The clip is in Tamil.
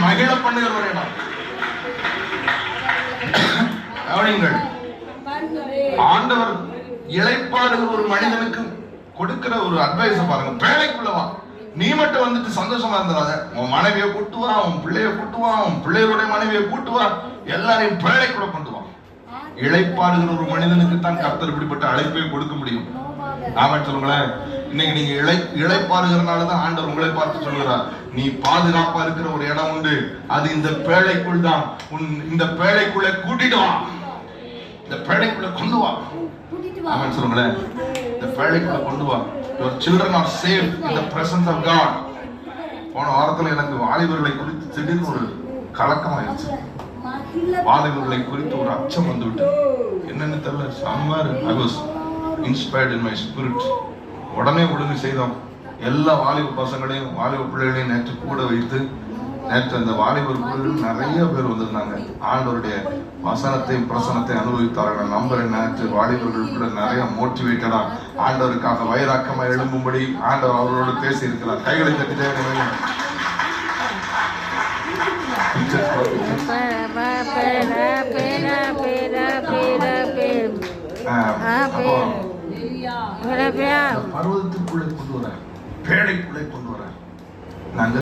மகிழ பண்ணுகிற ஒரு இடம். கவனிங்கள், ஆண்டவர் இளைப்பாறுகிற ஒரு மனிதனுக்கு கொடுக்கிற ஒரு அட்வைஸ் பாருங்க. வேலைக்குள்ளவா நீ மட்டும் வந்துட்டு சந்தோஷமா இருந்ததாத, உன் மனைவியை கூட்டுவா, உன் பிள்ளைய கூட்டுவா, உன் பிள்ளைகளுடைய மனைவியை கூட்டுவா, எல்லாரையும் வேலைக்குள்ள கொண்டு வா. இளைப்பாறுகிற ஒரு மனிதனுக்கு தான் கர்த்தர் இப்படிப்பட்ட அழைப்பை கொடுக்க முடியும். ஆமா சொல்லுங்களேன். இன்னைக்கு நீங்க இளைப்பாறுகிறனாலதான் ஆண்டவர் உங்களை பார்த்து சொல்கிறார், நீ பாதுகாப்பா இருக்கிற ஒரு இடம் உண்டு, அது இந்த பேழைக்குள் தான். இந்த பேழைக்குள்ள கூட்டிட்டு வா, இந்த பேழைக்குள்ள கொண்டு வா. ஆமா சொல்லுங்களேன். இந்த பேழைக்குள்ள கொண்டு வா. Your children are safe in the presence of God. போன வாரத்துல எனக்கு வாலிபர்களை குறித்து திடீர்னு ஒரு கலக்கம் ஆயிடுச்சு. வாலிபர்களை குறித்து ஒரு அச்சம் வந்துவிட்டு, என்னன்னு தெரியல. somewhere I was inspired in my spirit. உடனே செய்தோம். எல்லா வாலிப பசங்களையும் வாலிப பிள்ளைகளையும் நேற்று கூட வைத்து, நேற்று அந்த வாலிபர் குழுவில் நிறைய பேர் வந்திருந்தாங்க. ஆண்டவருடைய வசனத்தையும் பிரசனத்தை அனுபவித்தார்கள். நம்புறேன், நேற்று வாலிபர்கள் கூட நிறைய மோட்டிவேட்டடா ஆண்டவருக்காக வைராக்கமா எழும்பும்படி ஆண்டவர் அவர்களோடு பேசி இருக்கிறார். கைகளை தட்டி தேவை. பர்வதத்துக்குள்ளே கொண்டு வர, பேழைக்குள்ளே கொண்டு வர. நாங்க